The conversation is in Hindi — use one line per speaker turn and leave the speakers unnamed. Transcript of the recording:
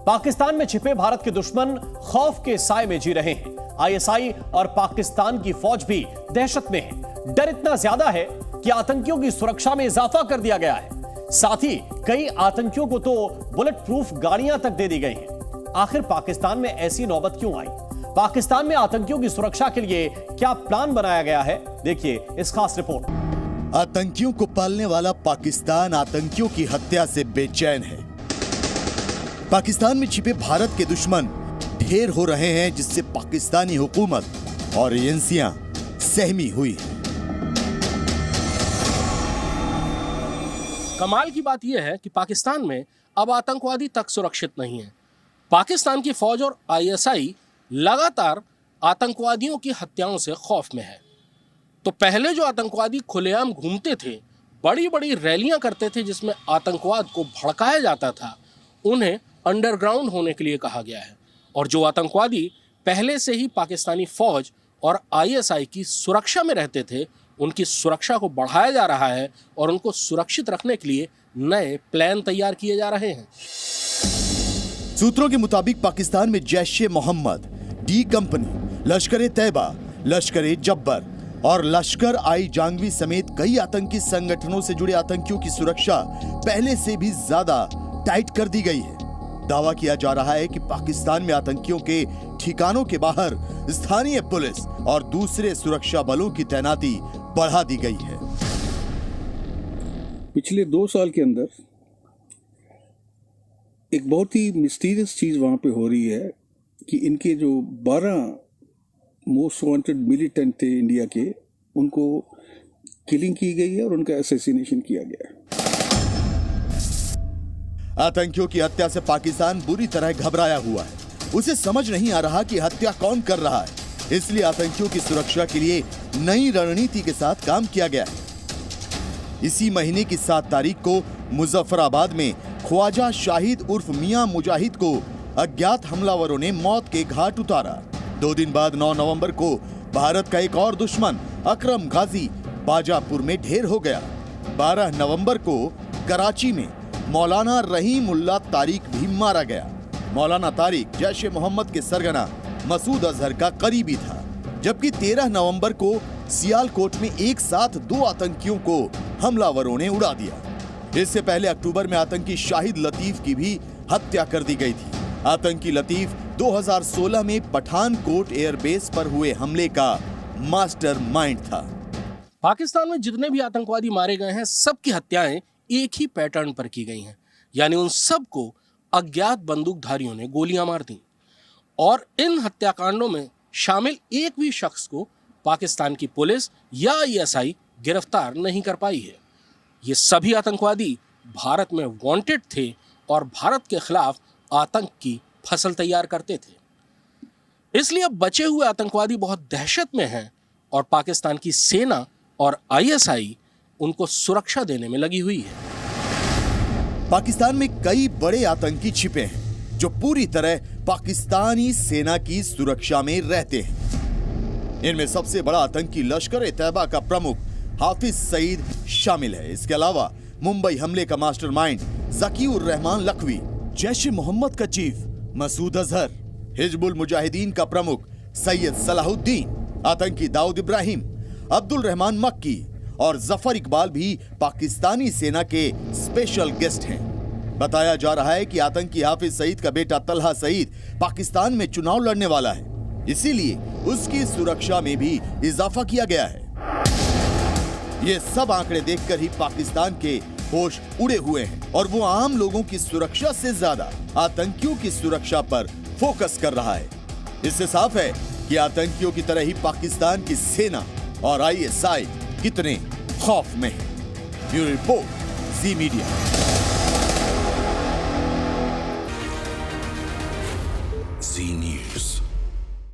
पाकिस्तान में छिपे भारत के दुश्मन खौफ के साए में जी रहे हैं। आईएसआई और पाकिस्तान की फौज भी दहशत में है। डर इतना ज्यादा है कि आतंकियों की सुरक्षा में इजाफा कर दिया गया है। साथ ही कई आतंकियों को तो बुलेट प्रूफ गाड़ियां तक दे दी गई हैं। आखिर पाकिस्तान में ऐसी नौबत क्यों आई? पाकिस्तान में आतंकियों की सुरक्षा के लिए क्या प्लान बनाया गया है? देखिए इस खास रिपोर्ट।
आतंकियों को पालने वाला पाकिस्तान आतंकियों की हत्या से बेचैन है। पाकिस्तान में छिपे भारत के दुश्मन ढेर हो रहे हैं, जिससे पाकिस्तानी हुकूमत और एजेंसियां सहमी हुई हैं।
कमाल की बात यह है कि पाकिस्तान में अब आतंकवादी तक सुरक्षित नहीं है। पाकिस्तान की फौज और आईएसआई लगातार आतंकवादियों की हत्याओं से खौफ में है। तो पहले जो आतंकवादी खुलेआम घूमते थे, बड़ी बड़ी रैलियां करते थे जिसमें आतंकवाद को भड़काया जाता था, उन्हें अंडरग्राउंड होने के लिए कहा गया है। और जो आतंकवादी पहले से ही पाकिस्तानी फौज और आईएसआई की सुरक्षा में रहते थे, उनकी सुरक्षा को बढ़ाया जा रहा है और उनको सुरक्षित रखने के लिए नए प्लान तैयार किए जा रहे हैं।
सूत्रों के मुताबिक पाकिस्तान में जैश-ए-मोहम्मद, डी कंपनी, लश्कर-ए-तैयबा, लश्कर-ए-जब्बर और लश्कर-आई-जांगवी समेत कई आतंकी संगठनों से जुड़े आतंकियों की सुरक्षा पहले से भी ज्यादा टाइट कर दी गई है। दावा किया जा रहा है कि पाकिस्तान में आतंकियों के ठिकानों के बाहर स्थानीय पुलिस और दूसरे सुरक्षा बलों की तैनाती बढ़ा दी गई है।
पिछले 2 साल के अंदर एक बहुत ही मिस्टीरियस चीज वहां पे हो रही है कि इनके जो 12 मोस्ट वांटेड मिलिटेंट थे इंडिया के, उनको किलिंग की गई है और उनका असैसिनेशन किया गया है।
आतंकियों की हत्या से पाकिस्तान बुरी तरह घबराया हुआ है। उसे समझ नहीं आ रहा कि हत्या कौन कर रहा है, इसलिए आतंकियों की सुरक्षा के लिए नई रणनीति के साथ काम किया गया है। इसी महीने की 7 तारीख को मुजफ्फराबाद में ख्वाजा शाहिद उर्फ मियां मुजाहिद को अज्ञात हमलावरों ने मौत के घाट उतारा। 2 दिन बाद 9 नवंबर को भारत का एक और दुश्मन अकरम गाजी बाजापुर में ढेर हो गया। 12 नवंबर को कराची में मौलाना रहीमुल्लाह तारिक भी मारा गया। मौलाना तारिक जैश-ए-मोहम्मद के सरगना मसूद अजहर का करीबी था। जबकि 13 नवंबर को सियालकोट में एक साथ 2 आतंकियों को हमलावरों ने उड़ा दिया। इससे पहले अक्टूबर में आतंकी शाहिद लतीफ की भी हत्या कर दी गई थी। आतंकी लतीफ 2016 में पठानकोट एयरबेस पर हुए हमले का मास्टरमाइंड था।
पाकिस्तान में जितने भी आतंकवादी मारे गए हैं, सबकी हत्याएं एक ही पैटर्न पर की गई हैं, यानी उन सबको अज्ञात बंदूकधारियों ने गोलियां मार दी। और इन हत्याकांडों में शामिल एक भी शख्स को पाकिस्तान की पुलिस या आईएसआई गिरफ्तार नहीं कर पाई है। ये सभी आतंकवादी भारत में वांटेड थे और भारत के खिलाफ आतंक की फसल तैयार करते थे। इसलिए अब बचे हुए आतंकवादी बहुत दहशत में हैं और पाकिस्तान की सेना और आईएसआई उनको सुरक्षा देने में लगी हुई है।
पाकिस्तान में कई बड़े आतंकी छिपे हैं जो पूरी तरह पाकिस्तानी सेना की सुरक्षा में रहते हैं। इनमें सबसे बड़ा आतंकी लश्कर-ए-तैयबा का प्रमुख हाफिज सईद शामिल है। इसके अलावा मुंबई हमले का मास्टरमाइंड ज़कीउर रहमान लखवी, जैश-ए-मोहम्मद का चीफ मसूद अजहर, हिजबुल मुजाहिदीन का प्रमुख सैयद सलाहुद्दीन, आतंकी दाऊद इब्राहिम, अब्दुल रहमान मक्की और जफर इकबाल भी पाकिस्तानी सेना के स्पेशल गेस्ट हैं। बताया जा रहा है कि आतंकी हाफिज सईद का बेटा तलहा सईद पाकिस्तान में चुनाव लड़ने वाला है, इसीलिए उसकी सुरक्षा में भी इजाफा किया गया है। ये सब आंकड़े देखकर ही पाकिस्तान के होश उड़े हुए हैं और वो आम लोगों की सुरक्षा से ज्यादा आतंकियों की सुरक्षा पर फोकस कर रहा है। इससे साफ है कि आतंकियों की तरह ही पाकिस्तान की सेना और आईएसआई कितने खौफ में है। ब्यूरो रिपोर्ट, जी मीडिया।